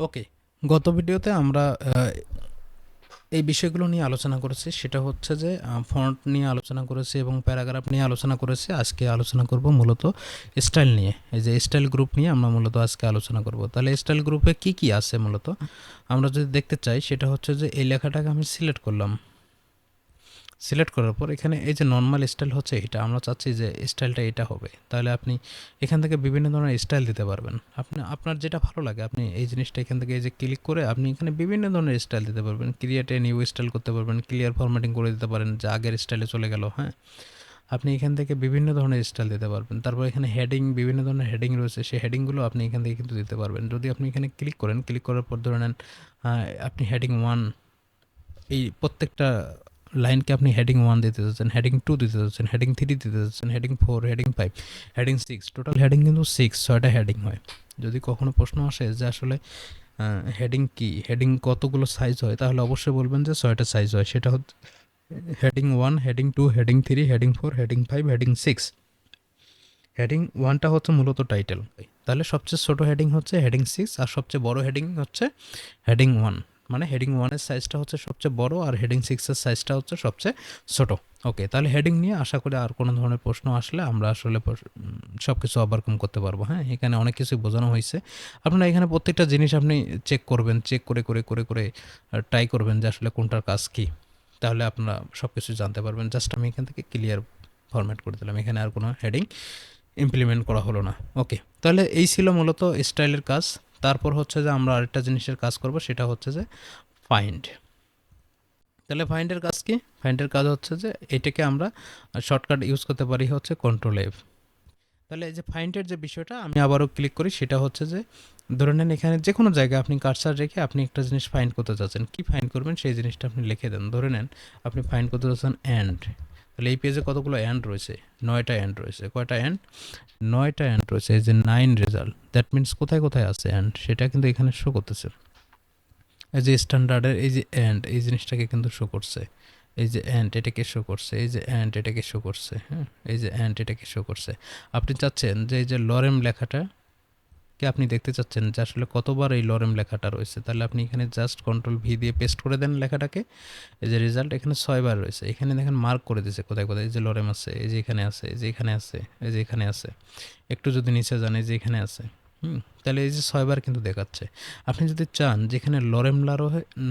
ওকে, গত ভিডিওতে আমরা এই বিষয়গুলো নিয়ে আলোচনা করেছি। সেটা হচ্ছে যে ফন্ট নিয়ে আলোচনা করেছি এবং প্যারাগ্রাফ নিয়ে আলোচনা করেছি। আজকে আলোচনা করব মূলত স্টাইল নিয়ে। এই যে স্টাইল গ্রুপ নিয়ে আমরা মূলত আজকে আলোচনা করব। তাহলে স্টাইল গ্রুপে কি কি আছে মূলত আমরা যদি দেখতে চাই, সেটা হচ্ছে যে এই লেখাটাকে আমি সিলেক্ট করলাম। সিলেক্ট করার পর এখানে এই যে নরমাল স্টাইল হচ্ছে এটা, আমরা চাচ্ছি যে স্টাইলটা এটা হবে। তাহলে আপনি এখান থেকে বিভিন্ন ধরনের স্টাইল দিতে পারবেন। আপনি আপনার যেটা ভালো লাগে আপনি এই জিনিসটা এখান থেকে এই যে ক্লিক করে আপনি এখানে বিভিন্ন ধরনের স্টাইল দিতে পারবেন। ক্রিয়েট এ নিউ স্টাইল করতে পারবেন, ক্লিয়ার ফরম্যাটিং করে দিতে পারেন যে আগের স্টাইলে চলে গেল। হ্যাঁ, আপনি এখান থেকে বিভিন্ন ধরনের স্টাইল দিতে পারবেন। তারপর এখানে হেডিং, বিভিন্ন ধরনের হেডিং রয়েছে, সেই হেডিংগুলো আপনি এখান থেকে কিন্তু দিতে পারবেন। যদি আপনি এখানে ক্লিক করেন, ক্লিক করার পর ধরে নেন আপনি হেডিং 1, এই প্রত্যেকটা লাইনকে আপনি হেডিং 1 দিতে যাচ্ছেন, হেডিং 2 দিতে যাচ্ছেন, হেডিং 3 দিতে যাচ্ছেন, heading 4, heading 5, heading 6, total heading কিন্তু 6টা হেডিং হয়। যদি কখনো প্রশ্ন আসে যে আসলে হেডিং কি, হেডিং কতগুলো সাইজ হয়, তাহলে অবশ্যই বলবেন যে 6টা সাইজ হয়। সেটা হচ্ছে heading 1, heading 2, heading 3, heading 4, heading 5, heading 6। Heading 1টা হচ্ছে মূলত টাইটেল। তাহলে সবচেয়ে ছোট হেডিং হচ্ছে হেডিং 6 আর সবচেয়ে বড় হেডিং হচ্ছে হেডিং 1। মানে হেডিং 1-এর সাইজটা হচ্ছে সবচেয়ে বড় আর হেডিং 6-এর সাইজটা হচ্ছে সবচেয়ে ছোট। ওকে, তাহলে হেডিং নিয়ে আশা করি আর কোনো ধরনের প্রশ্ন আসলে আমরা আসলে সব কিছু ওভারকাম করতে পারবো। হ্যাঁ, এখানে অনেক কিছুই বোঝানো হয়েছে। আপনারা এখানে প্রত্যেকটা জিনিস আপনি চেক করবেন, চেক করে করে করে করে ট্রাই করবেন যে আসলে কোনটার কাজ কী। তাহলে আপনারা সব কিছু জানতে পারবেন। জাস্ট আমি এখান থেকে ক্লিয়ার ফরম্যাট করে দিলাম, এখানে আর কোনো হেডিং ইমপ্লিমেন্ট করা হলো না। ওকে, তাহলে এই ছিল মূলত স্টাইলের কাজ। তারপর হচ্ছে যে আমরা আরেকটা জিনিসের কাজ করব, সেটা হচ্ছে যে ফাইন্ড। তাহলে ফাইন্ডের কাজ কি? ফাইন্ডের কাজ হচ্ছে যে এটাকে আমরা শর্টকাট ইউজ করতে পারি হচ্ছে Ctrl+F। তাহলে এই যে ফাইন্ডের যে বিষয়টা আমি আবারও ক্লিক করি, সেটা হচ্ছে যে ধরে নেন এখানে যে কোনো জায়গায় আপনি কার্সার রেখে আপনি একটা জিনিস ফাইন্ড করতে চাচ্ছেন। কি ফাইন্ড করবেন সেই জিনিসটা আপনি লিখে দেন। ধরে নেন আপনি ফাইন্ড করতে চাচ্ছেন অ্যান্ড। তাহলে এই পেজে কতগুলো অ্যান্ড রয়েছে? 9টা অ্যান্ড রয়েছে। কয়টা অ্যান্ড? 9টা অ্যান্ড রয়েছে। এই যে 9 রেজাল্ট, দ্যাট মিনস কোথায় কোথায় আছে অ্যান্ড সেটা কিন্তু এখানে শো করতেছে। এই যে স্ট্যান্ডার্ডের এই যে অ্যান্ড এই জিনিসটাকে কিন্তু শো করছে। এই যে অ্যান্ড এটাকে শো করছে, এই যে অ্যান্ড এটাকে শো করছে। হ্যাঁ, এই যে অ্যান্ড এটাকে শো করছে। আপনি চাচ্ছেন যে এই যে লরেম লেখাটা কে আপনি দেখতে চাচ্ছেন যে আসলে কতবার এই লরেম লেখাটা রয়েছে। তাহলে আপনি এখানে জাস্ট Ctrl+V দিয়ে পেস্ট করে দেন লেখাটাকে। এই যে রেজাল্ট এখানে 6বার রয়েছে। এখানে দেখেন মার্ক করে দিয়েছে কোথায় কোথায়। এই যে লরেম আছে, এই যে এখানে আছে, এই যে এখানে আছে, এই যে এখানে আছে। একটু যদি নিচে যান, এই যে এখানে আছে। তাহলে এই যে 6বার কিন্তু দেখাচ্ছে। আপনি যদি চান যেখানে লরেম লারো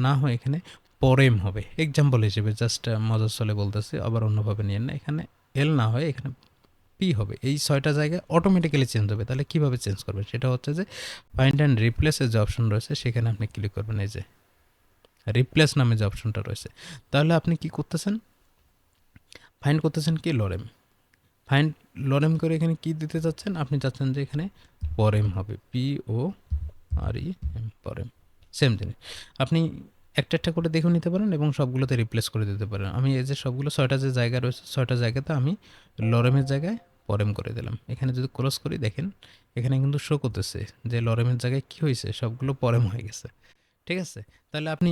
না হয় এখানে পরেম হবে, এক্সাম্পল হিসেবে জাস্ট মজার ছলে বলতেছি, আবার অন্যভাবে নিয়েন না। এখানে এল না হয় এখানে পি হবে। এই 6টা জায়গায় অটোমেটিক্যালি চেঞ্জ হবে। তাহলে কীভাবে চেঞ্জ করবেন? সেটা হচ্ছে যে ফাইন্ড অ্যান্ড রিপ্লেসের যে অপশন রয়েছে সেখানে আপনি ক্লিক করবেন। এই যে রিপ্লেস নামে যে অপশনটা রয়েছে, তাহলে আপনি কি করতেছেন? ফাইন্ড করতেছেন কি লরেম। ফাইন্ড লরেম করে এখানে কি দিতে চাচ্ছেন? আপনি চাচ্ছেন যে এখানে পরেম হবে, POREM, পরেম। সেম জিনিস আপনি একটা একটা করে দেখে নিতে পারেন এবং সবগুলোতে রিপ্লেস করে দিতে পারেন। আমি এই যে সবগুলো 6টা যে জায়গা রয়েছে 6টা জায়গাতে আমি লরেমের জায়গায় পরেম করে দিলাম। এখানে যদি ক্লোজ করি দেখেন এখানে কিন্তু শো করতেছে যে লরেমের জায়গায় কি হয়েছে, সবগুলো পরেম হয়ে গেছে। ঠিক আছে? তাহলে আপনি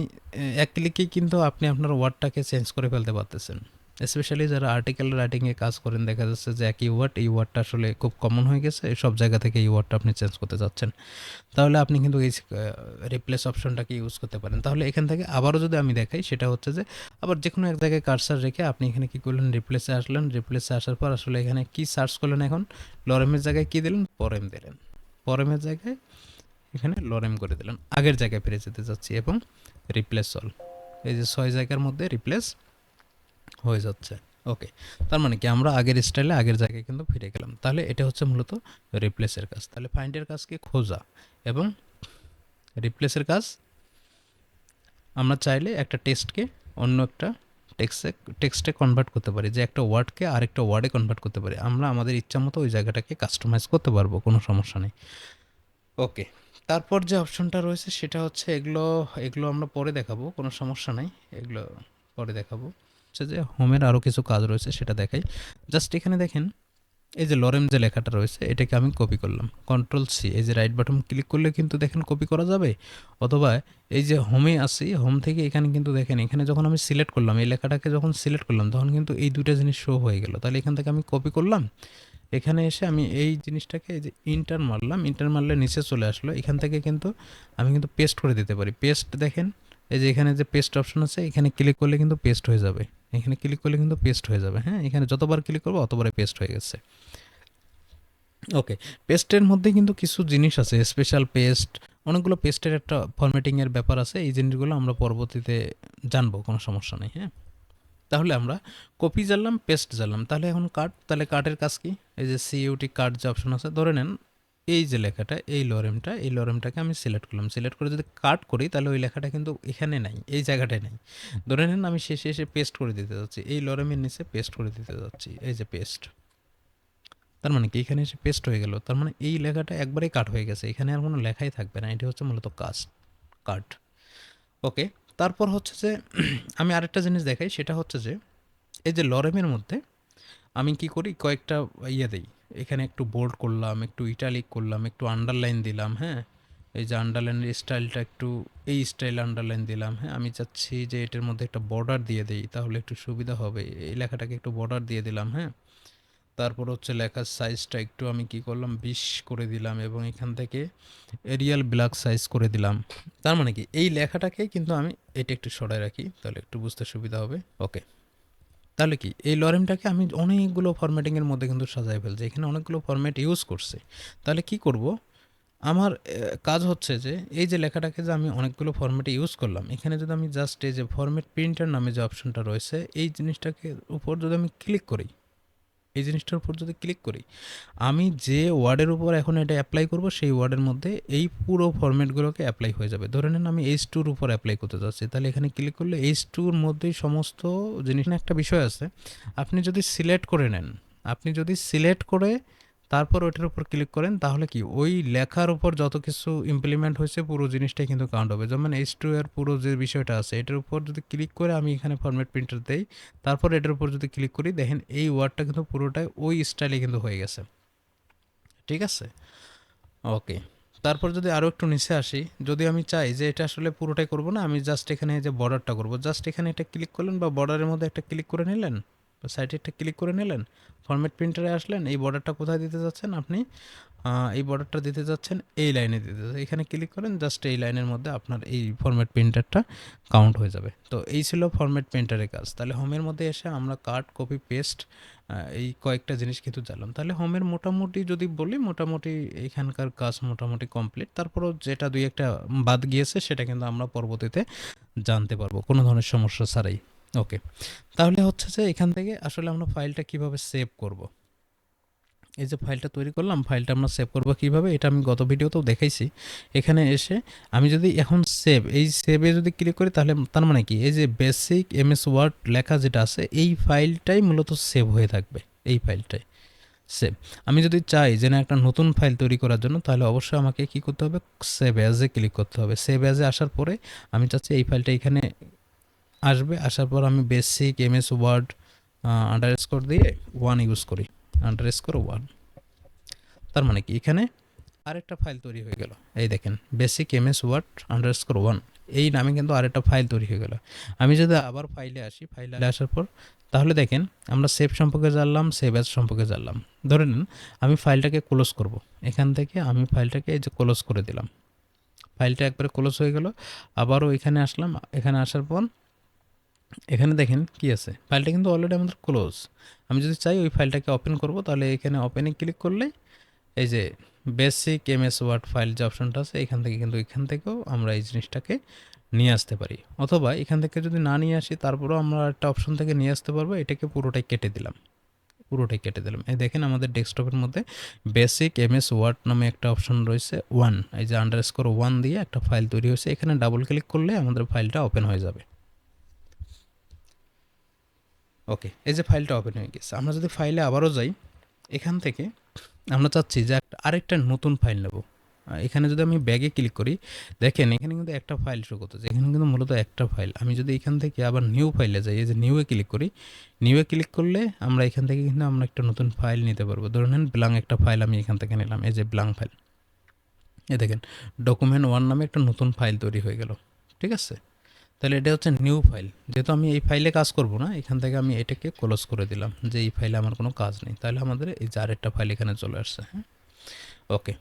এক ক্লিকেই কিন্তু আপনি আপনার ওয়ার্ডটাকে চেঞ্জ করে ফেলতে পারতেছেন। স্পেশালি যারা আর্টিকেল রাইটিংয়ে কাজ করেন, দেখা যাচ্ছে যে একই ওয়ার্ড, এই ওয়ার্ডটা আসলে খুব কমন হয়ে গেছে। সব জায়গা থেকে এই ওয়ার্ডটা আপনি চেঞ্জ করতে চাচ্ছেন। তাহলে আপনি কিন্তু এই রিপ্লেস অপশনটাকে ইউজ করতে পারেন। তাহলে এখান থেকে আবারও যদি আমি দেখাই, সেটা হচ্ছে যে আবার যে কোনো এক জায়গায় কার্সার রেখে আপনি এখানে কী করলেন? রিপ্লেসে আসলেন। রিপ্লেসে আসার পর আসলে এখানে কি সার্চ করলেন? এখন লরেমের জায়গায় কী দিলেন? পরেম দিলেন। পরেমের জায়গায় এখানে লরেম করে দিলেন। আগের জায়গায় ফিরে যেতে চাচ্ছি এবং রিপ্লেস অল। এই যে 6 জায়গার মধ্যে রিপ্লেস হয়ে যাচ্ছে। ওকে, তার মানে কি আমরা আগের স্টাইলে আগের জায়গায় কিন্তু ফিরে গেলাম। তাহলে এটা হচ্ছে মূলত রিপ্লেসের কাজ। তাহলে ফাইন্ডের কাজ কি? খোঁজা। এবং রিপ্লেসের কাজ আমরা চাইলে একটা টেক্সটকে অন্য একটা টেক্সটে কনভার্ট করতে পারি, যে একটা ওয়ার্ডকে আরেকটা ওয়ার্ডে কনভার্ট করতে পারি। আমরা আমাদের ইচ্ছা মতো ওই জায়গাটাকে কাস্টমাইজ করতে পারবো, কোনো সমস্যা নেই। ওকে, তারপর যে অপশনটা রয়েছে সেটা হচ্ছে এগুলো এগুলো আমরা পরে দেখাবো, কোনো সমস্যা নাই, এগুলো পরে দেখাবো। হচ্ছে যে হোমের আরও কিছু কাজ রয়েছে সেটা দেখাই। জাস্ট এখানে দেখেন এই যে লরেম যে লেখাটা রয়েছে এটাকে আমি কপি করলাম, Ctrl+C। এই যে রাইট বাটন ক্লিক করলে কিন্তু দেখেন কপি করা যাবে। অথবা এই যে হোমে আসি, হোম থেকে এখানে কিন্তু দেখেন এখানে যখন আমি সিলেক্ট করলাম এই লেখাটাকে, যখন সিলেক্ট করলাম তখন কিন্তু এই দুইটা জিনিস শো হয়ে গেল। তাহলে এখান থেকে আমি কপি করলাম এখানে এসে আমি এই জিনিসটাকে এই যে ইন্টার মারলাম, ইন্টার মারলে নিচে চলে আসলো। এখান থেকে কিন্তু আমি কিন্তু পেস্ট করে দিতে পারি। পেস্ট দেখেন, এই যে এখানে যে পেস্ট অপশন আছে, এখানে ক্লিক করলে কিন্তু পেস্ট হয়ে যাবে। এখানে ক্লিক করলে কিন্তু পেস্ট হয়ে যাবে। হ্যাঁ, এখানে যতবার ক্লিক করবো অতবারে পেস্ট হয়ে গেছে। ওকে, পেস্টের মধ্যে কিন্তু কিছু জিনিস আছে, স্পেশাল পেস্ট, অনেকগুলো পেস্টের একটা ফরম্যাটিংয়ের ব্যাপার আছে। এই জিনিসগুলো আমরা পরবর্তীতে জানবো, কোনো সমস্যা নেই। হ্যাঁ, তাহলে আমরা কপি জানলাম, পেস্ট জানলাম, তাহলে এখন কাট। তাহলে কাটের কাজ কি? এই যে সিইউটি কাট যে অপশন আছে, ধরে নেন এই যে লেখাটা, এই লরেমটা, এই লরেমটাকে আমি সিলেক্ট করলাম। সিলেক্ট করে যদি কাট করি তাহলে ওই লেখাটা কিন্তু এখানে নাই, এই জায়গাটায় নাই। ধরে নেন আমি শেষে এসে পেস্ট করে দিতে যাচ্ছি, এই লরেমের নিচে পেস্ট করে দিতে যাচ্ছি, এই যে পেস্ট। তার মানে কি এখানে এসে পেস্ট হয়ে গেল, তার মানে এই লেখাটা একবারেই কাট হয়ে গেছে, এখানে আর কোনো লেখাই থাকবে না। এটি হচ্ছে মূলত কাট। ওকে, তারপর হচ্ছে যে আমি আরেকটা জিনিস দেখাই, সেটা হচ্ছে যে এই যে লরেমের মধ্যে আমি কি করি, কয়েকটা ইয়ে দেই। এখানে একটু বোল্ড করলাম, একটু ইটালিক করলাম, একটু আন্ডারলাইন দিলাম। হ্যাঁ, এই যে আন্ডারলাইনের স্টাইলটা একটু এই স্টাইল আন্ডারলাইন দিলাম। হ্যাঁ, আমি চাচ্ছি যে এটার মধ্যে একটা বর্ডার দিয়ে দেই, তাহলে একটু সুবিধা হবে। এই লেখাটাকে একটু বর্ডার দিয়ে দিলাম। হ্যাঁ, তারপর হচ্ছে লেখার সাইজটা একটু আমি কি করলাম, 20 করে দিলাম, এবং এখান থেকে এরিয়াল ব্ল্যাক সাইজ করে দিলাম। তার মানে কি এই লেখাটাকে কিন্তু আমি এটা একটু সরাই রাখি, তাহলে একটু বুঝতে সুবিধা হবে। ওকে, তাহলে কি এই লরেমটাকে আমি অনেকগুলো ফরম্যাটিংয়ের মধ্যে কিন্তু সাজাই ফেলছি, এখানে অনেকগুলো ফরম্যাট ইউজ করছে। তাহলে কি করব, আমার কাজ হচ্ছে যে এই যে লেখাটাকে যে আমি অনেকগুলো ফরম্যাটে ইউজ করলাম, এখানে যদি আমি জাস্ট এই যে ফরম্যাট প্রিন্টার নামে যে অপশনটা রয়েছে, এই জিনিসটাকে উপর যদি আমি ক্লিক করি, এই জিনিসটার উপর যদি ক্লিক করি, আমি যে ওয়ার্ডের উপর এখন এটা অ্যাপ্লাই করব, সেই ওয়ার্ডের মধ্যে এই পুরো ফরম্যাটগুলোকে অ্যাপ্লাই হয়ে যাবে। ধরে নেন আমি H2 উপর অ্যাপ্লাই করতে যাচ্ছি, তাহলে এখানে ক্লিক করলে H2 মধ্যেই সমস্ত জিনিস। একটা বিষয় আছে, আপনি যদি সিলেক্ট করে নেন, আপনি যদি সিলেক্ট করে তারপর ওইটার উপর ক্লিক করেন, তাহলে কি ওই লেখার উপর যত কিছু ইমপ্লিমেন্ট হয়েছে পুরো জিনিসটাই কিন্তু কাউন্ট হবে। যেমন H2 এর পুরো যে বিষয়টা আছে, এটার উপর যদি ক্লিক করে আমি এখানে ফরম্যাট প্রিন্টার দেই, তারপর এটার উপর যদি ক্লিক করি, দেখেন এই ওয়ার্ডটা কিন্তু পুরোটাই ওই স্টাইলে কিন্তু হয়ে গেছে। ঠিক আছে, ওকে। তারপর যদি আরও একটু নিচে আসি, যদি আমি চাই যে এটা আসলে পুরোটাই করব না, আমি জাস্ট এখানে যে বর্ডারটা করব, জাস্ট এখানে এটা ক্লিক করলেন বা বর্ডারের মধ্যে একটা ক্লিক করে নিলেন, বা সাইডে একটা ক্লিক করে নিলেন, ফরম্যাট প্রিন্টারে আসলেন, এই বর্ডারটা কোথায় দিতে যাচ্ছেন আপনি, এই বর্ডারটা দিতে যাচ্ছেন এই লাইনে দিতে যাচ্ছেন, এখানে ক্লিক করেন, জাস্ট এই লাইনের মধ্যে আপনার এই ফরম্যাট প্রিন্টারটা কাউন্ট হয়ে যাবে। তো এই ছিল ফরম্যাট প্রিন্টারের কাজ। তাহলে হোমের মধ্যে এসে আমরা কাট, কপি, পেস্ট এই কয়েকটা জিনিস কিন্তু জানলাম। তাহলে হোমের মোটামুটি যদি বলি, মোটামুটি এখানকার কাজ মোটামুটি কমপ্লিট। তারপরও যেটা দুই একটা বাদ গিয়েছে সেটা কিন্তু আমরা পরবর্তীতে জানতে পারবো কোনো ধরনের সমস্যা ছাড়াই। ওকে, তাহলে হচ্ছে যে এখান থেকে আসলে আমরা ফাইলটা কিভাবে সেভ করব। এই যে ফাইলটা তৈরি করলাম, ফাইলটা আমরা সেভ করবো কীভাবে, এটা আমি গত ভিডিওতেও দেখাইছি। এখানে এসে আমি যদি এখন এই সেভে যদি ক্লিক করি, তাহলে তার মানে কি এই যে বেসিক এমএস ওয়ার্ড লেখা যেটা আছে, এই ফাইলটাই মূলত সেভ হয়ে থাকবে, এই ফাইলটাই সেভ। আমি যদি চাই যে না একটা নতুন ফাইল তৈরি করার জন্য, তাহলে অবশ্যই আমাকে কি করতে হবে, সেভ অ্যাজে ক্লিক করতে হবে। সেভ অ্যাজে আসার পরে আমি চাচ্ছি এই ফাইলটা এখানে আসবে, আসার পর আমি বেসিক এমএস ওয়ার্ড আন্ডারস্কোর দিয়ে 1 ইউজ করি, আন্ডারস্কোর 1। তার মানে কি এখানে আরেকটা ফাইল তৈরি হয়ে গেল, এই দেখেন বেসিক এমএস ওয়ার্ড আন্ডারস্কোর 1 এই নামে কিন্তু আরেকটা ফাইল তৈরি হয়ে গেল। আমি যদি আবার ফাইলে আসি, ফাইলে আসার পর তাহলে দেখেন আমরা সেভ সম্পর্কে জানলাম, সেভ অ্যাজ সম্পর্কে জানলাম। ধরে নিন আমি ফাইলটাকে ক্লোজ করব, এখান থেকে আমি ফাইলটাকে এই যে ক্লোজ করে দিলাম, ফাইলটা একবারে ক্লোজ হয়ে গেল। আবারও এখানে আসলাম, এখানে আসার পর এখানে দেখেন কি আছে, ফাইলটা কিন্তু অলরেডি আমাদের ক্লোজ। আমি যদি চাই ওই ফাইলটাকে ওপেন করব, তাহলে এখানে ওপেনে ক্লিক করলে এই যে বেসিক এমএস ওয়ার্ড ফাইল যে অপশনটা আছে, এখান থেকে কিন্তু এখান থেকেও আমরা এই জিনিসটাকে নিয়ে আসতে পারি। অথবা এখান থেকে যদি না নিয়ে আসি, তারপরেও আমরা একটা অপশন থেকে নিয়ে আসতে পারবো। এটাকে পুরোটাই কেটে দিলাম, পুরোটাই কেটে দিলাম। এই দেখেন আমাদের ডেস্কটপের মধ্যে বেসিক এমএস ওয়ার্ড নামে একটা অপশন রয়েছে 1, এই যে আন্ডারস্কোর 1 দিয়ে একটা ফাইল তৈরি হয়েছে। এখানে ডাবল ক্লিক করলে আমাদের ফাইলটা ওপেন হয়ে যাবে। ওকে, এই যে ফাইলটা ওপেন হয়ে গেছে। আমরা যদি ফাইলে আবারও যাই, এখান থেকে আমরা চাচ্ছি যে আরেকটা নতুন ফাইল নেব। এখানে যদি আমি ব্যাগে ক্লিক করি, দেখেন এখানে কিন্তু একটা ফাইল শো করতেছে, এখানে কিন্তু মূলত একটা ফাইল। আমি যদি এখান থেকে আবার নিউ ফাইলে যাই, এই যে নিউয়ে ক্লিক করি, নিউয়ে ক্লিক করলে আমরা এখান থেকে কিন্তু আমরা একটা নতুন ফাইল নিতে পারবো। ধরে নেন ব্ল্যাঙ্ক একটা ফাইল আমি এখান থেকে নিলাম, এই যে ব্ল্যাঙ্ক ফাইল। এই দেখেন ডকুমেন্ট 1 নামে একটা নতুন ফাইল তৈরি হয়ে গেল। ঠিক আছে, তাহলে এটা হচ্ছে নিউ ফাইল। যেহেতু আমি এই ফাইলে কাজ করব না, এখান থেকে আমি এটাকে ক্লোজ করে দিলাম যে এই ফাইলে আমার কোনো কাজ নেই। তাহলে আমাদের এই যে আরেকটা ফাইল এখানে চলে আসছে। হ্যাঁ, ওকে।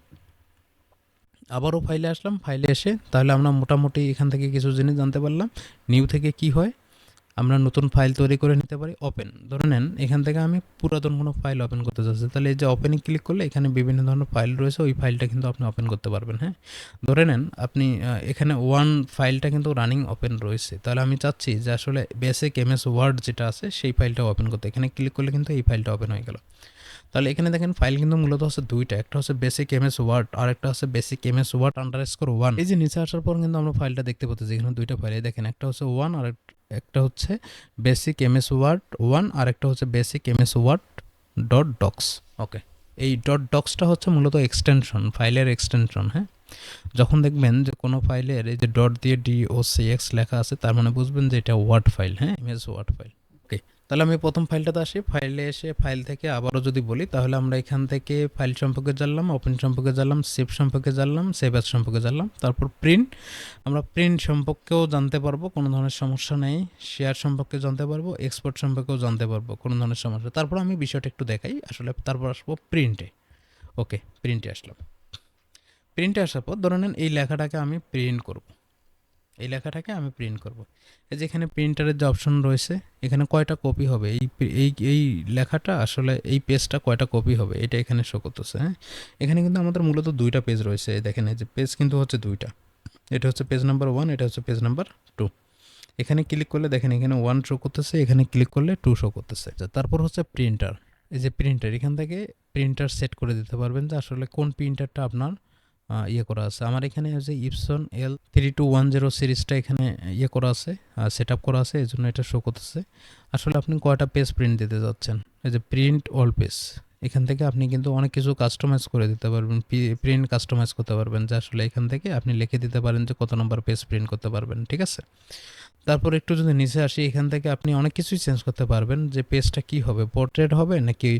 আবারও ফাইলে আসলাম, ফাইলে এসে তাহলে আমরা মোটামুটি এখান থেকে কিছু জিনিস জানতে পারলাম। নিউ থেকে কি হয়, আমরা নতুন ফাইল তৈরি করে নিতে পারি। ওপেন, ধরে নেন এখান থেকে আমি পুরাতন কোনো ফাইল ওপেন করতে চাচ্ছি, তাহলে এই যে ওপেনে ক্লিক করলে এখানে বিভিন্ন ধরনের ফাইল রয়েছে, ওই ফাইলটা কিন্তু আপনি ওপেন করতে পারবেন। হ্যাঁ, ধরে নেন আপনি এখানে ওয়ান ফাইলটা কিন্তু রানিং ওপেন রয়েছে, তাহলে আমি চাচ্ছি যে আসলে বেসিক এমএস ওয়ার্ড যেটা আছে সেই ফাইলটা ওপেন করতে। এখানে ক্লিক করলে কিন্তু এই ফাইলটা ওপেন হয়ে গেল। তাহলে এখানে দেখেন ফাইল কিন্তু মূলত হচ্ছে দুইটা, একটা হচ্ছে বেসিক এমএস ওয়ার্ড আর একটা হচ্ছে basic MS word underscore one. এই যে নিচে আসার পর কিন্তু আমরা ফাইলটা দেখতে পাচ্ছি, এখানে দুইটা ফাইল দেখেন, একটা হচ্ছে ওয়ান আর একটা হচ্ছে বেসিক এমএস ওয়ার্ড ওয়ান আর একটা হচ্ছে basic MS Word dot docx. Okay, এই ডট ডক্সটা হচ্ছে মূলত এক্সটেনশন, ফাইলের এক্সটেনশন। হ্যাঁ, যখন দেখবেন যে কোনো ফাইলের এই যে ডট দিয়ে DOCX লেখা আছে, তার মানে বুঝবেন যে এটা ওয়ার্ড ফাইল। হ্যাঁ, এমএস ওয়ার্ড ফাইল। ওকে, তাহলে আমি প্রথম ফাইলটাতে আসি, ফাইলে এসে ফাইল থেকে আবারও যদি বলি, তাহলে আমরা এখান থেকে ফাইল সম্পর্কে জানলাম, ওপেন সম্পর্কে জানলাম, সেভ সম্পর্কে জানলাম, সেভ অ্যাজ সম্পর্কে জানলাম, তারপর প্রিন্ট, আমরা প্রিন্ট সম্পর্কেও জানতে পারবো, কোনো ধরনের সমস্যা নেই। শেয়ার সম্পর্কে জানতে পারবো, এক্সপোর্ট সম্পর্কেও জানতে পারবো, কোনো ধরনের সমস্যা। তারপর আমি বিষয়টা একটু দেখাই আসলে, তারপর আসবো প্রিন্টে। ওকে, প্রিন্টে আসলাম। প্রিন্টে আসার পর ধরে নেন এই লেখাটাকে আমি প্রিন্ট করব, এই লেখাটাকে আমি প্রিন্ট করব। এই যে এখানে প্রিন্টারের যে অপশন রয়েছে, এখানে কয়টা কপি হবে এই লেখাটা, আসলে এই পেজটা কয়টা কপি হবে এটা এখানে শো করতেছে। হ্যাঁ, এখানে কিন্তু আমাদের মূলত দুইটা পেজ রয়েছে। এই দেখেন, এই যে পেজ কিন্তু হচ্ছে দুইটা, এটা হচ্ছে পেজ নাম্বার 1, এটা হচ্ছে পেজ নাম্বার 2। এখানে ক্লিক করলে দেখেন এখানে 1 শো করতেছে, এখানে ক্লিক করলে 2 শো করতেছে। তারপর হচ্ছে প্রিন্টার, এই যে প্রিন্টার, এখান থেকে প্রিন্টার সেট করে দিতে পারবেন যে আসলে কোন প্রিন্টারটা আপনার ইয়ে করা আছে। আমার এখানে হচ্ছে ইপসন L3210 সিরিজটা এখানে ইয়ে করা আছে, সেট আপ করা আছে, এই জন্য এটা শো করতেছে। আসলে আপনি কয়টা পেজ প্রিন্ট দিতে যাচ্ছেন, এই যে প্রিন্ট অল পেজ, এখান থেকে আপনি কিন্তু অনেক কিছু কাস্টমাইজ করে দিতে পারবেন, প্রিন্ট কাস্টমাইজ করতে পারবেন, যে আসলে এখান থেকে আপনি লিখে দিতে পারেন যে কত নম্বর পেজ প্রিন্ট করতে পারবেন। ঠিক আছে, তারপর একটু যদি নিচে আসি, এখান থেকে আপনি অনেক কিছুই চেঞ্জ করতে পারবেন, যে পেজটা কি হবে, পোর্ট্রেট হবে নাকি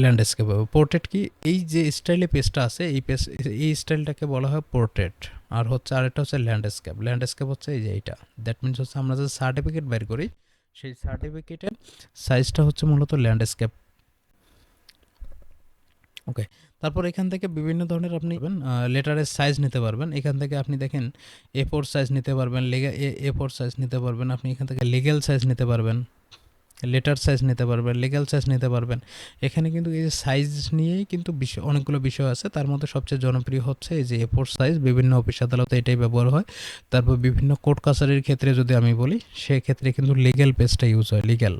ল্যান্ডস্কেপ হবে। পোর্ট্রেট কি, এই যে স্টাইলে পেজটা আছে এই পেজ, এই স্টাইলটাকে বলা হয় পোর্ট্রেট। আর হচ্ছে আরেকটা হচ্ছে ল্যান্ডস্কেপ। ল্যান্ডস্কেপ হচ্ছে এই যে এইটা, দ্যাট মিনস হচ্ছে আমরা যে সার্টিফিকেট বের করি সেই সার্টিফিকেটের সাইজটা হচ্ছে মূলত ল্যান্ডস্কেপ। ওকে, তারপর এখান থেকে বিভিন্ন ধরনের আপনি লেটারের সাইজ নিতে পারবেন। এখান থেকে আপনি দেখেন A4 সাইজ নিতে পারবেন, A4 সাইজ নিতে পারবেন, আপনি এখান থেকে লিগ্যাল সাইজ নিতে পারবেন, লেটার সাইজ নিতে পারবেন, লিগ্যাল সাইজ নিতে পারবেন। এখানে কিন্তু এই যে সাইজ নিয়েই কিন্তু বিষয়, অনেকগুলো বিষয় আছে, তার মধ্যে সবচেয়ে জনপ্রিয় হচ্ছে এই যে A4 সাইজ। বিভিন্ন অফিস আদালতে এটাই ব্যবহার হয়। তারপর বিভিন্ন কোর্ট কাছারির ক্ষেত্রে যদি আমি বলি, সেক্ষেত্রে কিন্তু লিগ্যাল পেজটা ইউজ হয়, লিগ্যাল।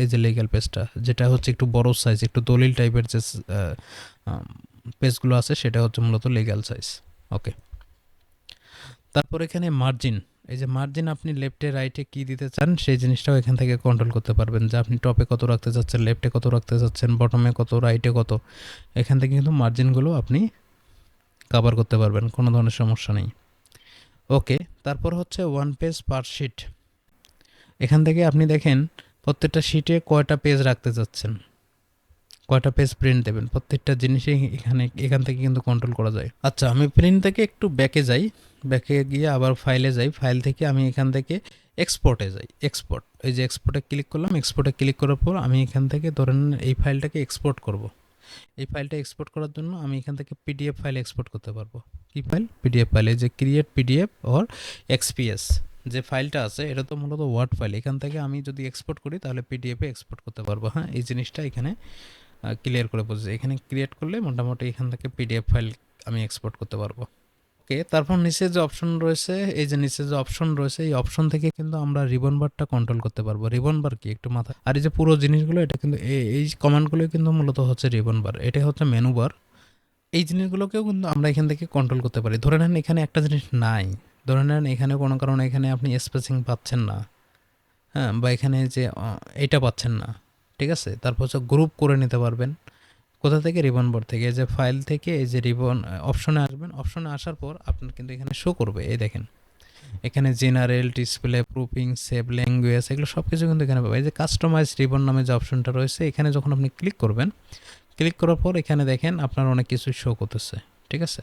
এই যে লিগ্যাল পেজটা, যেটা হচ্ছে একটু বড় সাইজ, একটু দলিল টাইপের যে পেজগুলো আছে, সেটা হচ্ছে মূলত লিগ্যাল সাইজ। ওকে, তারপর এখানে মার্জিন, এই যে মার্জিন, আপনি লেফটে রাইটে কি দিতে চান সেই জিনিসটাও এখান থেকে কন্ট্রোল করতে পারবেন, যে আপনি টপে কত রাখতে চাচ্ছেন, লেফটে কত রাখতে চাচ্ছেন, বটমে কত, রাইটে কত। এখান থেকে কিন্তু মার্জিনগুলো আপনি কভার করতে পারবেন, কোনো ধরনের সমস্যা নেই। ওকে, তারপর হচ্ছে ওয়ান পেজ পার শিট। এখান থেকে আপনি দেখেন প্রত্যেকটা শিটে কয়টা পেজ রাখতে চাচ্ছেন, কয়টা পেজ প্রিন্ট দেবেন, প্রত্যেকটা জিনিসই এখান থেকে কিন্তু কন্ট্রোল করা যায়। আচ্ছা, আমি প্রিন্ট থেকে একটু ব্যাকে যাই, ব্যাকে গিয়ে আবার ফাইলে যাই, ফাইল থেকে আমি এখান থেকে এক্সপোর্টে যাই। এক্সপোর্ট, এই যে এক্সপোর্টে ক্লিক করলাম, এক্সপোর্টে ক্লিক করার পর আমি এখান থেকে ধরেন এই ফাইলটাকে এক্সপোর্ট করব। এই ফাইলটা এক্সপোর্ট করার জন্য আমি এখান থেকে পিডিএফ ফাইল এক্সপোর্ট করতে পারবো। কি ফাইল? PDF file. এই যে ক্রিয়েট পিডিএফ অর XPS যে ফাইলটা আছে, এটা তো মূলত ওয়ার্ড ফাইল, এখান থেকে আমি যদি এক্সপোর্ট করি তাহলে পিডিএফে এক্সপোর্ট করতে পারবো। হ্যাঁ, এই জিনিসটা এখানে ক্লিয়ার করে বলছে, এখানে ক্রিয়েট করলে মোটামুটি এখান থেকে পিডিএফ ফাইল আমি এক্সপোর্ট করতে পারবো। ওকে, তারপর নিচে যে অপশন রয়েছে, এই যে নিচে যে অপশন রয়েছে, এই অপশন থেকে কিন্তু আমরা রিবন বারটা কন্ট্রোল করতে পারবো। রিবন বার কি একটু মাথা, আর এই যে পুরো জিনিসগুলো, এটা কিন্তু এই কমান্ডগুলো কিন্তু মূলত হচ্ছে রিবন বার, এটা হচ্ছে মেনু বার। এই জিনিসগুলোকেও কিন্তু আমরা এখান থেকে কন্ট্রোল করতে পারি। ধরে নেন এখানে একটা জিনিস নাই, ধরে নেন এখানে কোনো কারণে এখানে আপনি স্পেসিং পাচ্ছেন না, হ্যাঁ, বা এখানে যে এটা পাচ্ছেন না, ঠিক আছে, তারপর হচ্ছে গ্রুপ করে নিতে পারবেন। কোথা থেকে? রিবন বার থেকে। এই যে ফাইল থেকে এই যে রিবন অপশনে আসবেন, অপশনে আসার পর আপনার কিন্তু এখানে শো করবে, এই দেখেন এখানে general, display, proofing, save language, এগুলো সব কিছু কিন্তু এখানে পাবেন। এই যে কাস্টমাইজ রিবন নামে যে অপশনটা রয়েছে, এখানে যখন আপনি ক্লিক করবেন, ক্লিক করার পর এখানে দেখেন আপনার অনেক কিছু শো করতেছে, ঠিক আছে।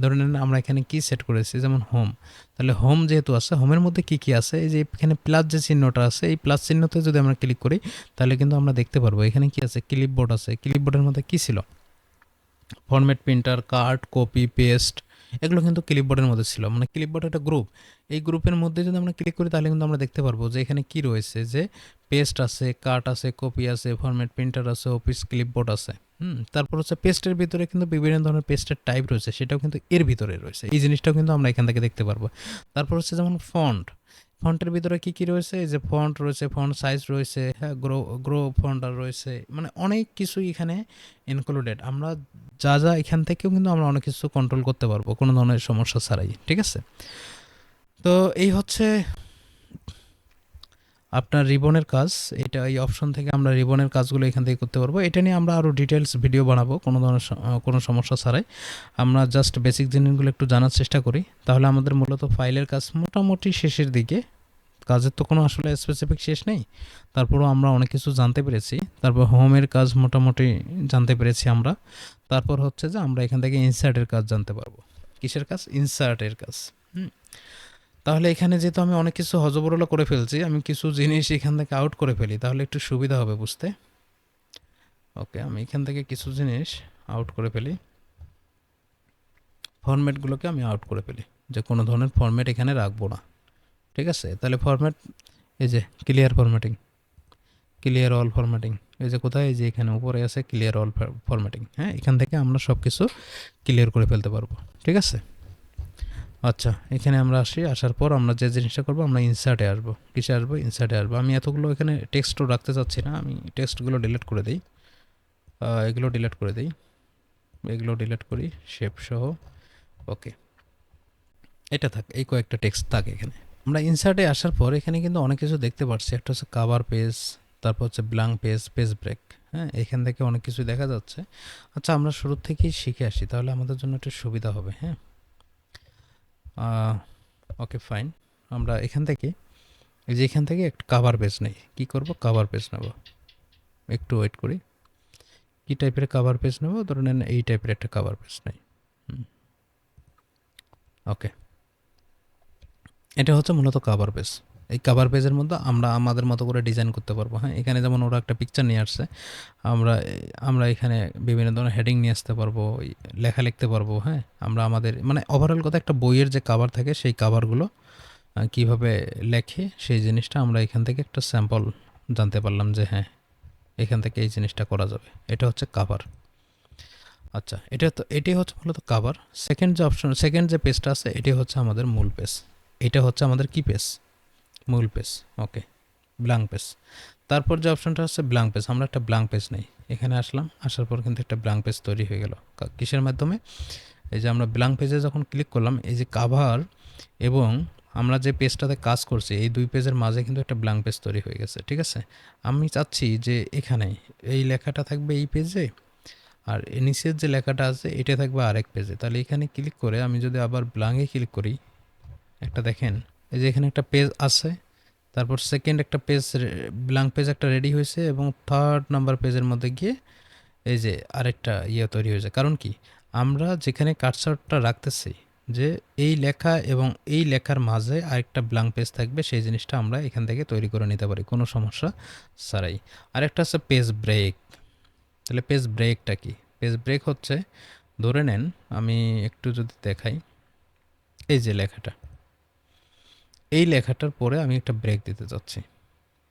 ধরে নেন আমরা এখানে কি সেট করেছি, যেমন হোম। তাহলে হোম যেহেতু আছে, হোমের মধ্যে কি কি আছে, এই যে এখানে প্লাস যে চিহ্নটা আছে, এই প্লাস চিহ্নতে যদি আমরা ক্লিক করি তাহলে কিন্তু আমরা দেখতে পারবো এখানে কি আছে, ক্লিপবোর্ড আছে। ক্লিপবোর্ডের মধ্যে কি ছিল, ফরম্যাট, প্রিন্টার, কাট, কপি, পেস্ট, এগুলো কিন্তু ক্লিপবোর্ডের মধ্যে ছিল। মানে ক্লিপবোর্ড একটা গ্রুপ, এই গ্রুপের মধ্যে যদি আমরা ক্লিক করি তাহলে কিন্তু আমরা দেখতে পারবো যে এখানে কি রয়েছে, যে পেস্ট আছে, কাট আছে, কপি আছে, ফরম্যাট, প্রিন্টার আছে, অফিস, ক্লিপবোর্ড আছে। তারপর হচ্ছে পেস্টের ভিতরে কিন্তু বিভিন্ন ধরনের পেস্টের টাইপ রয়েছে, সেটাও কিন্তু এর ভিতরে রয়েছে, এই জিনিসটাও কিন্তু আমরা এখান থেকে দেখতে পারবো। তারপর হচ্ছে যেমন ফন্ট, ফন্টের ভিতরে কি কি রয়েছে, এই যে ফন্ট রয়েছে, ফন্ট সাইজ রয়েছে, হ্যাঁ, গ্রো গ্রো ফন্টার রয়েছে, মানে অনেক কিছু এখানে ইনক্লুডেড। আমরা যা যা এখান থেকেও কিন্তু আমরা অনেক কিছু কন্ট্রোল করতে পারবো কোনো ধরনের সমস্যা ছাড়াই, ঠিক আছে। তো এই হচ্ছে আপনার রিবনের কাজ। এটা এই অপশন থেকে আমরা রিবনের কাজগুলো এখান থেকে করতে পারবো। এটা নিয়ে আমরা আরও ডিটেলস ভিডিও বানাবো কোনো ধরনের কোনো সমস্যা ছাড়াই। আমরা জাস্ট বেসিক জিনিসগুলো একটু জানার চেষ্টা করি, তাহলে আমাদের মূলত ফাইলের কাজ মোটামুটি শেষের দিকে। কাজের তো কোনো আসলে স্পেসিফিক শেষ নেই, তারপরও আমরা অনেক কিছু জানতে পেরেছি। তারপর হোমের কাজ মোটামুটি জানতে পেরেছি আমরা। তারপর হচ্ছে যে আমরা এখান থেকে ইনসার্টের কাজ জানতে পারবো। কিসের কাজ? ইনসার্টের কাজ। তাহলে এখানে যেহেতু আমি অনেক কিছু হজবরল করে ফেলছি, আমি কিছু জিনিস এখান থেকে আউট করে ফেলি, তাহলে একটু সুবিধা হবে বুঝতে। ওকে, আমি এখান থেকে কিছু জিনিস আউট করে ফেলি, ফরম্যাটগুলোকে আমি আউট করে ফেলি, যে কোনো ধরনের ফরম্যাট এখানে রাখবো না, ঠিক আছে। তাহলে ফরম্যাট, এই যে clear formatting, clear all formatting, এই যে কোথায়, এই যে এখানে উপরে আছে ক্লিয়ার অল ফরম্যাটিং। হ্যাঁ, এখান থেকে আমরা সব কিছু ক্লিয়ার করে ফেলতে পারবো, ঠিক আছে। আচ্ছা, এখানে আমরা আসি, আসার পর আমরা যে জিনিসটা করবো, আমরা ইনসার্টে আসবো। কিসে আসবো? ইনসার্টে আসবো। আমি এতগুলো এখানে টেক্সটও রাখতে চাচ্ছি না, আমি টেক্সটগুলো ডিলিট করে দিই, এগুলো ডিলিট করে দিই, এগুলো ডিলিট করি শেপ সহ। ওকে, এটা থাক, এই কয়েকটা টেক্সট থাকে এখানে। আমরা ইনসার্টে আসার পর এখানে কিন্তু অনেক কিছু দেখতে পাচ্ছি। একটা হচ্ছে কাভার পেজ, তারপর হচ্ছে ব্ল্যাঙ্ক পেজ, পেজ ব্রেক। হ্যাঁ, এখান থেকে অনেক কিছু দেখা যাচ্ছে। আচ্ছা, আমরা শুরু থেকেই শিখে আসি, তাহলে আমাদের জন্য একটু সুবিধা হবে। হ্যাঁ, ওকে ফাইন। আমরা এখান থেকে, এই যে এখান থেকে একটা কাভার পেজ নেই, কী করব, কাভার পেজ নেব। একটু ওয়েট করি, কী টাইপের কাভার পেজ নেব, ধরে নেন এই টাইপের একটা কাভার পেজ নেই। ওকে, এটা হচ্ছে মূলত কাভার পেজ। এই কাভার পেজের মধ্যে আমরা আমাদের মতো করে ডিজাইন করতে পারবো। হ্যাঁ, এখানে যেমন ওরা একটা পিকচার নিয়ে আসছে, আমরা আমরা এখানে বিভিন্ন ধরনের হেডিং নিয়ে আসতে পারবো, লেখা লিখতে পারবো। হ্যাঁ, আমরা আমাদের মানে ওভারঅল কথা, একটা বইয়ের যে কাভার থাকে সেই কাভারগুলো কীভাবে লেখে সেই জিনিসটা আমরা এখান থেকে একটা স্যাম্পল জানতে পারলাম, যে হ্যাঁ, এখান থেকে এই জিনিসটা করা যাবে। এটা হচ্ছে কাভার। আচ্ছা, এটি হচ্ছে মূলত কাভার। সেকেন্ড যে অপশন, সেকেন্ড যে পেজটা আছে, এটি হচ্ছে আমাদের মূল পেজ। এটা হচ্ছে আমাদের কি পেজ? মূল পেজ। ওকে, ব্ল্যাঙ্ক পেজ। তারপর যে অপশনটা হচ্ছে ব্ল্যাঙ্ক পেজ, আমরা একটা ব্ল্যাঙ্ক পেজ নেই। এখানে আসলাম, আসার পর কিন্তু একটা ব্ল্যাঙ্ক পেজ তৈরি হয়ে গেল। কিসের মাধ্যমে? এই যে আমরা ব্ল্যাঙ্ক পেজে যখন ক্লিক করলাম, এই যে কাভার এবং আমরা যে পেজটাতে কাজ করছি, এই দুই পেজের মাঝে কিন্তু একটা ব্ল্যাঙ্ক পেজ তৈরি হয়ে গেছে, ঠিক আছে। আমি চাচ্ছি যে এখানে এই লেখাটা থাকবে এই পেজে, আর নিচের যে লেখাটা আছে এটা থাকবে আরেক পেজে। তাহলে এখানে ক্লিক করে আমি যদি আবার ব্ল্যাঙ্কে ক্লিক করি, একটা দেখেন, এই যে এখানে একটা পেজ আছে, তারপর সেকেন্ড একটা পেজ, ব্ল্যাঙ্ক পেজ একটা রেডি হয়েছে, এবং থার্ড নাম্বার পেজের মধ্যে গিয়ে এই যে আরেকটা তৈরি হয়েছে। কারণ কি, আমরা যেখানে কার্সারটা রাখতেছি, যে এই লেখা এবং এই লেখার মাঝে আরেকটা ব্ল্যাঙ্ক পেজ থাকবে, সেই জিনিসটা আমরা এখান থেকে তৈরি করে নিতে পারি কোনো সমস্যা ছাড়াই। আরেকটা আছে পেজ ব্রেক। তাহলে পেজ ব্রেকটা কি? পেজ ব্রেক হচ্ছে, ধরে নেন আমি একটু যদি দেখাই, এই যে লেখাটা, এই লেখাটার পরে আমি একটা ব্রেক দিতে চাচ্ছি।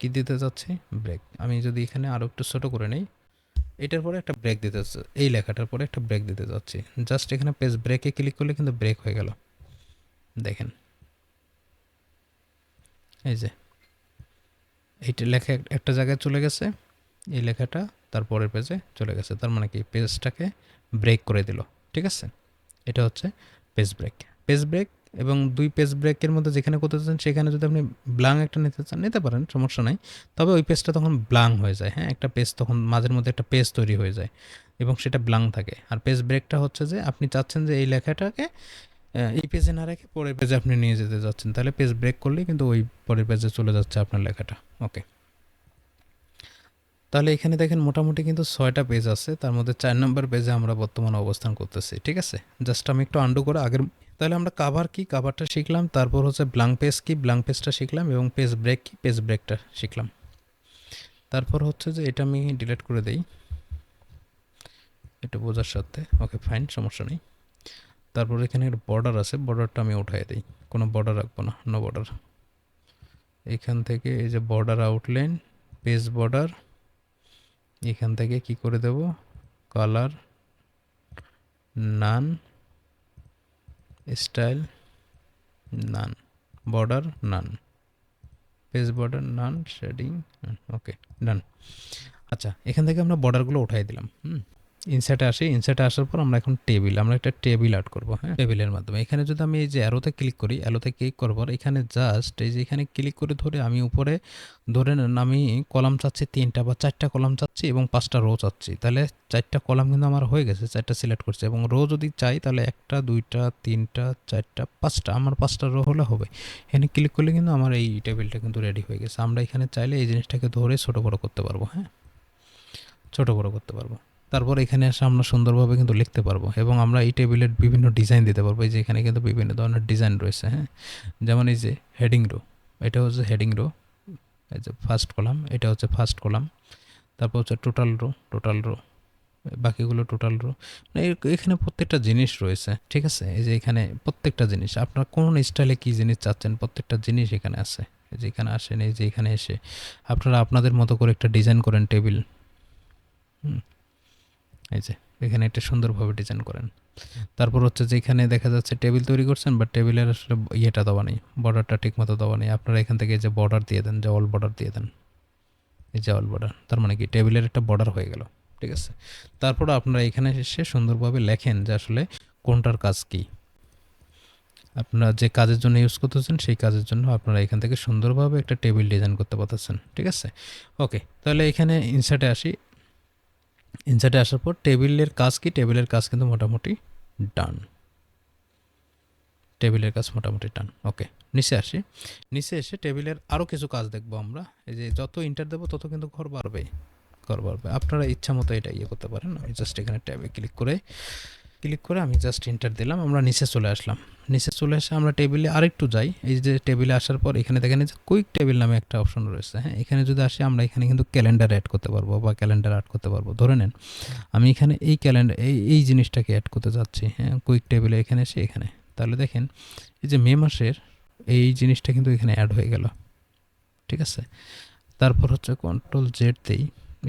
কি দিতে চাচ্ছি? ব্রেক। আমি যদি এখানে আরও একটু ছোটো করে নেই, এটার পরে একটা ব্রেক দিতে চাচ্ছি, এই লেখাটার পরে একটা ব্রেক দিতে চাচ্ছি। জাস্ট এখানে পেজ ব্রেকে ক্লিক করলে কিন্তু ব্রেক হয়ে গেল। দেখেন, এই যে এইটা লেখা একটা জায়গায় চলে গেছে, এই লেখাটা তারপরের পেজে চলে গেছে। তার মানে কি, পেজটাকে ব্রেক করে দিল, ঠিক আছে। এটা হচ্ছে পেজ ব্রেক। পেজ ব্রেক এবং দুই পেজ ব্রেকের মধ্যে যেখানে করতে চান, সেখানে যদি আপনি ব্ল্যাঙ্ক একটা নিতে চান, নিতে পারেন, সমস্যা নাই। তবে ওই পেজটা তখন ব্ল্যাঙ্ক হয়ে যায়। হ্যাঁ, একটা পেজ তখন মাঝের মধ্যে একটা পেজ তৈরি হয়ে যায় এবং সেটা ব্ল্যাঙ্ক থাকে। আর পেজ ব্রেকটা হচ্ছে যে আপনি চাচ্ছেন যে এই লেখাটাকে এই পেজে না রেখে পরের পেজে আপনি নিয়ে যেতে যাচ্ছেন, তাহলে পেজ ব্রেক করলেই কিন্তু ওই পরের পেজে চলে যাচ্ছে আপনার লেখাটা। ওকে, তাহলে এখানে দেখেন মোটামুটি কিন্তু 6টা পেজ আছে, তার মধ্যে 4 নম্বর পেজে আমরা বর্তমানে অবস্থান করতেছি। ঠিক আছে, জাস্ট আমি একটু আন্ডু করে আগের, তাহলে আমরা কাভার কি, কাভারটা শিখলাম, তারপর হচ্ছে ব্ল্যাঙ্ক পেজ কি, ব্ল্যাঙ্ক পেজটা শিখলাম, এবং পেজ ব্রেক কি, পেজ ব্রেকটা শিখলাম। তারপর হচ্ছে যে এটা আমি ডিলিট করে দেই একটু বোঝার সাথে। ওকে ফাইন, সমস্যা নেই। তারপর এখানে একটা বর্ডার আছে, বর্ডারটা আমি উঠাই দিই, কোনো বর্ডার রাখবো না, নো বর্ডার। এখান থেকে এই যে বর্ডার আউটলাইন, পেজ বর্ডার, এখান থেকে কি করে দেব, কালার নান, স্টাইল নান, বর্ডার নান, পেজ বর্ডার নান, শেডিং, ওকে ডান। আচ্ছা, এখান থেকে আমরা বর্ডারগুলো উঠাই দিলাম। ইনসার্টে আসি, ইনসার্টে আসার পর আমরা এখন টেবিল, আমরা একটা টেবিল অ্যাড করবো। হ্যাঁ, টেবিলের মাধ্যমে এখানে যদি আমি এই যে অ্যারোতে ক্লিক করি, অ্যারোতে ক্লিক করবার এখানে জাস্ট এই যে এখানে ক্লিক করে ধরে আমি উপরে ধরে নেন আমি কলাম চাচ্ছি 3টা বা 4টা কলাম চাচ্ছি এবং 5টা রো চাচ্ছি, তাহলে 4টা কলাম কিন্তু আমার হয়ে গেছে, 4টা সিলেক্ট করছে, এবং রো যদি চাই তাহলে 1টা 2টা 3টা 4টা 5টা, আমার 5টা রো হলে হবে। এখানে ক্লিক করলে কিন্তু আমার এই টেবিলটা কিন্তু রেডি হয়ে গেছে। আমরা এখানে চাইলে এই জিনিসটাকে ধরে ছোটো বড়ো করতে পারবো। হ্যাঁ, ছোটো বড়ো করতে পারবো। তারপর এখানে এসে আমরা সুন্দরভাবে কিন্তু লিখতে পারবো, এবং আমরা এই টেবিলের বিভিন্ন ডিজাইন দিতে পারবো। এই যে এখানে কিন্তু বিভিন্ন ধরনের ডিজাইন রয়েছে। হ্যাঁ, যেমন এই যে হেডিং রো, এটা হচ্ছে হেডিং রো, এই যে ফার্স্ট কলাম, এটা হচ্ছে ফার্স্ট কলাম। তারপর হচ্ছে টোটাল রো, টোটাল রো, বাকিগুলো টোটাল রো। এখানে প্রত্যেকটা জিনিস রয়েছে। ঠিক আছে, এই যে এখানে প্রত্যেকটা জিনিস আপনার কোন স্টাইলে কী জিনিস চাচ্ছেন, প্রত্যেকটা জিনিস এখানে আছে। এই যে এখানে আসেন, এই যে এখানে এসে আপনারা আপনাদের মতো করে একটা ডিজাইন করেন টেবিল। এই যে এখানে একটা সুন্দরভাবে ডিজাইন করেন। তারপর হচ্ছে যে এখানে দেখা যাচ্ছে টেবিল তৈরি করছেন, বাট টেবিলের আসলে ইয়েটা দেওয়া নেই, বর্ডারটা ঠিক মতো দেওয়া নেই। আপনারা এখান থেকে যে বর্ডার দিয়ে দেন, যে অল বর্ডার দিয়ে দেন, এই যে অল বর্ডার, তার মানে কি টেবিলের একটা বর্ডার হয়ে গেল। ঠিক আছে, তারপর আপনারা এখানে এসে সুন্দরভাবে লেখেন যে আসলে কোনটার কাজ কী, আপনারা যে কাজের জন্য ইউজ করতেছেন সেই কাজের জন্য আপনারা এখান থেকে সুন্দরভাবে একটা টেবিল ডিজাইন করতে পারতেছেন। ঠিক আছে, ওকে। তাহলে এখানে ইনসার্টে আসি, ইনসার্টে আসার পর টেবিলের কাজ কি, টেবিলের কাজ কিন্তু মোটামুটি ডান, টেবিলের কাজ মোটামুটি ডান। ওকে, নিচে আসি, নিচে এসে টেবিলের আরও কিছু কাজ দেখবো আমরা। এই যে যত ইন্টার দেবো তত কিন্তু ঘর বাড়বে, ঘর বাড়বে। আপনারা ইচ্ছা মতো এটা ইয়ে করতে পারেন। আমি জাস্ট এখানে ট্যাবে ক্লিক করে আমি জাস্ট এন্টার দিলাম, আমরা নিচে চলে আসলাম। নিচে চলে এসে আমরা টেবিলে আরেকটু যাই। এই যে টেবিলে আসার পর এখানে দেখেন যে কুইক টেবিল নামে একটা অপশন রয়েছে। হ্যাঁ, এখানে যদি আসি আমরা এখানে কিন্তু ক্যালেন্ডার অ্যাড করতে পারবো বা ক্যালেন্ডার অ্যাড করতে পারবো। ধরে নেন আমি এখানে এই ক্যালেন্ডার এই জিনিসটাকে অ্যাড করতে যাচ্ছি। হ্যাঁ, কুইক টেবিলে এখানে এসে এখানে, তাহলে দেখেন এই যে মে মাসের এই জিনিসটা কিন্তু এখানে অ্যাড হয়ে গেল। ঠিক আছে, তারপর হচ্ছে কন্ট্রোল জেড দেই,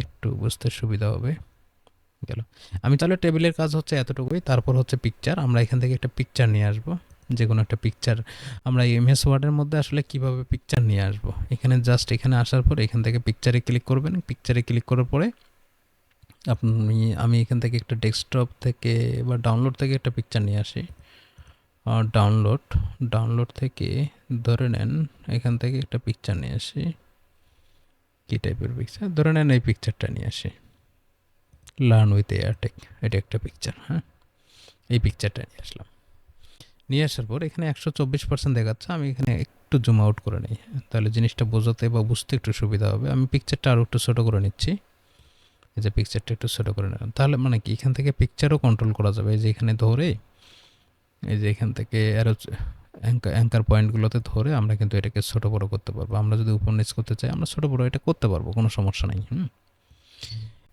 একটু বুঝতে সুবিধা হবে। গেল, আমি তাহলে টেবিলের কাজ হচ্ছে এতটুকুই। তারপর হচ্ছে পিকচার, আমরা এখান থেকে একটা পিকচার নিয়ে আসবো, যে কোনো একটা পিকচার। আমরা এমএস ওয়ার্ডের মধ্যে আসলে কিভাবে পিকচার নিয়ে আসবো, এখানে জাস্ট এখানে আসার পর এখান থেকে পিকচারে ক্লিক করবেন। পিকচারে ক্লিক করার পরে আমি এখান থেকে একটা ডেস্কটপ থেকে বা ডাউনলোড থেকে একটা পিকচার নিয়ে আসি। ডাউনলোড থেকে ধরে নেন এখান থেকে একটা পিকচার নিয়ে আসি। কী টাইপের পিকচার, ধরে নেন এই পিকচারটা নিয়ে আসি, লার্ন উইথ এয়ারটেক, এটা একটা পিকচার। হ্যাঁ, এই পিকচারটা নিয়ে আসলাম। নিয়ে আসার পর এখানে 124% দেখাচ্ছে, আমি এখানে একটু জুম আউট করে নিই, তাহলে জিনিসটা বোঝাতে বা বুঝতে একটু সুবিধা হবে। আমি পিকচারটা আরও একটু ছোটো করে নিচ্ছি, এই যে পিকচারটা একটু ছোটো করে নিলাম। তাহলে মানে কি এখান থেকে পিকচারও কন্ট্রোল করা যাবে। এই যে এখানে ধরে, এই যে এখান থেকে আরও অ্যাঙ্কার পয়েন্টগুলোতে ধরে আমরা কিন্তু এটাকে ছোটো বড়ো করতে পারবো। আমরা যদি উপর নিচ করতে চাই আমরা ছোটো বড়ো এটা করতে পারবো, কোনো সমস্যা নেই।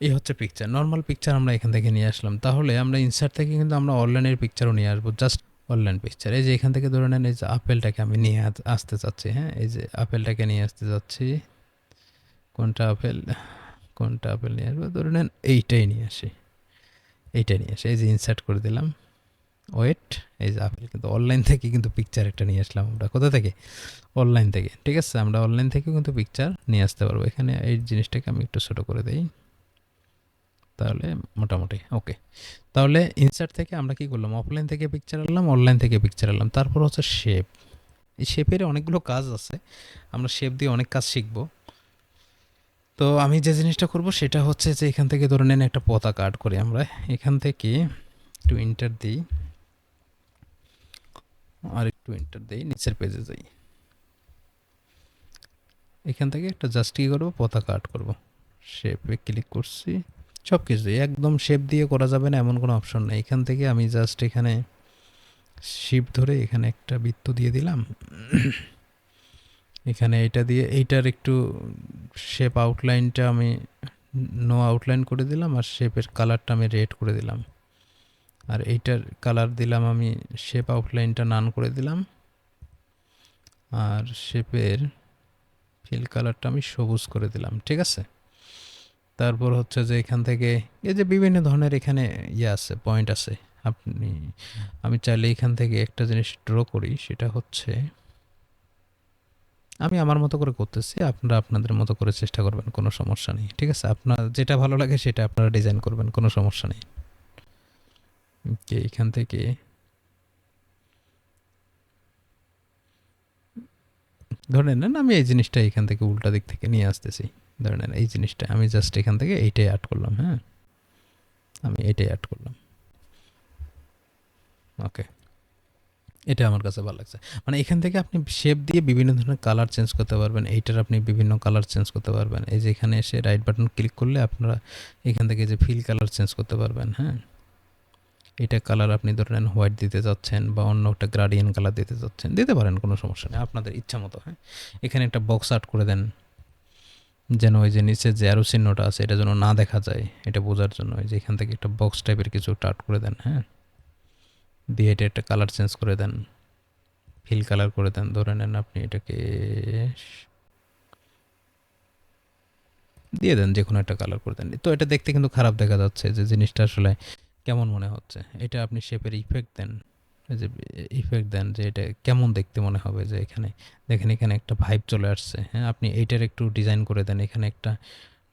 এই হচ্ছে পিকচার, নর্মাল পিকচার আমরা এখান থেকে নিয়ে আসলাম। তাহলে আমরা ইনসার্ট থেকে কিন্তু আমরা অনলাইনের পিকচারও নিয়ে আসবো, জাস্ট অনলাইন পিকচার। এই যে এখান থেকে ধরে নেন এই যে আপেলটাকে আমি নিয়ে আসতে চাচ্ছি। হ্যাঁ, এই যে আপেলটাকে নিয়ে আসতে যাচ্ছি, কোনটা আপেল, কোনটা আপেল নিয়ে আসবো, ধরে নেন এইটাই নিয়ে আসি, এইটাই নিয়ে আসি। এই যে ইনসার্ট করে দিলাম, ওয়েট, এই যে আপেল কিন্তু অনলাইন থেকে কিন্তু পিকচার একটা নিয়ে আসলাম আমরা। কোথা থেকে, অনলাইন থেকে। ঠিক আছে, আমরা অনলাইন থেকেও কিন্তু পিকচার নিয়ে আসতে পারবো। এখানে এই জিনিসটাকে আমি একটু ছোটো করে দিই, তাহলে মোটামুটি ওকে। তাহলে ইনসার্ট থেকে আমরা কি করলাম, অফলাইন থেকে পিকচার আনলাম, অনলাইন থেকে পিকচার আনলাম। তারপর হচ্ছে শেপ, এই শেপের অনেকগুলো কাজ আছে, আমরা শেপ দিয়ে অনেক কাজ শিখব। তো আমি যে জিনিসটা করব সেটা হচ্ছে যে এখান থেকে ধরে নেন একটা পতাকা আর্ট করি আমরা। এখান থেকে একটু ইন্টার দিই, আর একটু ইন্টার দিই, নিচের পেজে যাই, এখান থেকে একটা জাস্ট কি করবো, পতাকা আর্ট করবো। শেপে ক্লিক করছি, সব কিছুই একদম শেপ দিয়ে করা যাবে না এমন কোনো অপশন নেই। এখান থেকে আমি জাস্ট এখানে শিপ ধরে এখানে একটা বৃত্ত দিয়ে দিলাম। এখানে এটা দিয়ে এইটার একটু শেপ আউটলাইনটা আমি নো আউটলাইন করে দিলাম, আর শেপের কালারটা আমি রেড করে দিলাম। আর এইটার কালার দিলাম আমি, শেপ আউটলাইনটা নান করে দিলাম, আর শেপের ফিল কালারটা আমি সবুজ করে দিলাম। ঠিক আছে, তারপর হচ্ছে যে এখান থেকে এই যে বিভিন্ন ধরনের এখানে ইয়ে আছে, পয়েন্ট আছে। আমি চাইলে এখান থেকে একটা জিনিস ড্র করি, সেটা হচ্ছে আমি আমার মতো করে করতেছি, আপনারা আপনাদের মতো করে চেষ্টা করবেন, কোনো সমস্যা নেই। ঠিক আছে, আপনার যেটা ভালো লাগে সেটা আপনারা ডিজাইন করবেন, কোনো সমস্যা নেই। ওকে, এখান থেকে ধরে নেন আমি এই জিনিসটা এখান থেকে উল্টা দিক থেকে নিয়ে আসতেছি। ধরে নেন এই জিনিসটা আমি জাস্ট এখান থেকে এইটাই অ্যাড করলাম। হ্যাঁ, আমি এইটাই অ্যাড করলাম। ওকে, এটা আমার কাছে ভালো লাগছে। মানে এখান থেকে আপনি শেপ দিয়ে বিভিন্ন ধরনের কালার চেঞ্জ করতে পারবেন। এইটার আপনি বিভিন্ন কালার চেঞ্জ করতে পারবেন। এই যে এখানে এসে রাইট বাটন ক্লিক করলে আপনারা এখান থেকে যে ফিল কালার চেঞ্জ করতে পারবেন। হ্যাঁ, এটা কালার আপনি ধরেন হোয়াইট দিতে চাচ্ছেন বা অন্য একটা গ্রাডিয়েন্ট কালার দিতে চাচ্ছেন, দিতে পারেন, কোনো সমস্যা নেই, আপনাদের ইচ্ছা মতো। হ্যাঁ, এখানে একটা বক্স আর্ট করে দেন, যেন ওই যে নিচে যে অ্যারো চিহ্নটা আছে এটা যেন না দেখা যায়, এটা বোঝার জন্য ওই যে এখান থেকে একটা বক্স টাইপের কিছু একটা আর্ট করে দেন। হ্যাঁ, দিয়ে এটা একটা কালার চেঞ্জ করে দেন, ফিল কালার করে দেন। ধরে নেন আপনি এটাকে দিয়ে দেন, যে কোনো একটা কালার করে দেন। তো এটা দেখতে কিন্তু খারাপ দেখা যাচ্ছে, যে জিনিসটা আসলে কেমন মনে হচ্ছে। এটা আপনি শেপের ইফেক্ট দেন, এই যে ইফেক্ট দেন, যে এটা কেমন দেখতে মনে হবে। যে এখানে দেখেন এখানে একটা ভাইব চলে আসছে। হ্যাঁ, আপনি এইটার একটু ডিজাইন করে দেন, এখানে একটা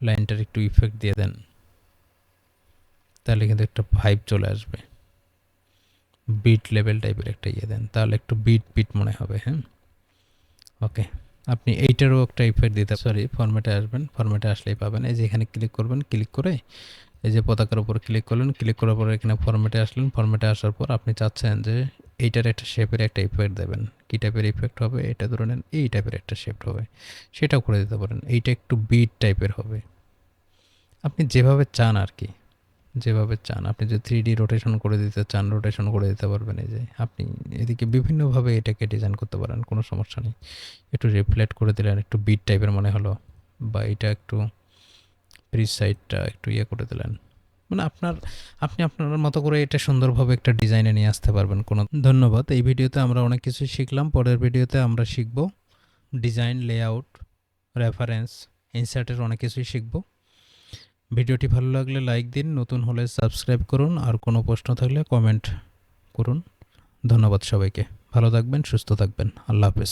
লাইনটার একটু ইফেক্ট দিয়ে দেন, তাহলে কিন্তু একটা ভাইব চলে আসবে। বিট লেভেল টাইপের একটা ইয়ে দেন, তাহলে একটু বিট বিট মনে হবে। হ্যাঁ, ওকে, আপনি এইটারও একটা ইফেক্ট দিতে, সরি, ফরম্যাটে আসবেন, ফরম্যাটে আসলেই পাবেন। এই যে এখানে ক্লিক করবেন, ক্লিক করে এই যে পতাকার উপর ক্লিক করলেন, ক্লিক করার পর এখানে ফরম্যাটে আসলেন। ফরম্যাটে আসার পর আপনি চাচ্ছেন যে এইটার একটা শেপের একটা ইফেক্ট দেবেন। কী টাইপের ইফেক্ট হবে, এটা ধরে নেন এই টাইপের একটা শেপ হবে, সেটাও করে দিতে পারেন। এইটা একটু বিট টাইপের হবে, আপনি যেভাবে চান আর কি, যেভাবে চান। আপনি যদি 3D রোটেশন করে দিতে চান, রোটেশন করে দিতে পারবেন। এই যে আপনি এদিকে বিভিন্নভাবে এটাকে ডিজাইন করতে পারেন, কোনো সমস্যা নেই। একটু রিফ্লেক্ট করে দিলেন, একটু বিট টাইপের মনে হলো, বা এটা একটু ব্রিজ সাইডটা একটু ইয়ে করে দিলেন। মানে আপনি আপনার মতো করে এটা সুন্দরভাবে একটা ডিজাইনে নিয়ে আসতে পারবেন। কোনো ধন্যবাদ। এই ভিডিওতে আমরা অনেক কিছু শিখলাম। পরের ভিডিওতে আমরা শিখব ডিজাইন, লেআউট, রেফারেন্স, ইনসার্টের অনেক কিছুই শিখব। ভিডিওটি ভালো লাগলে লাইক দিন, নতুন হলে সাবস্ক্রাইব করুন, আর কোনো প্রশ্ন থাকলে কমেন্ট করুন। ধন্যবাদ সবাইকে, ভালো থাকবেন, সুস্থ থাকবেন, আল্লাহ হাফেজ।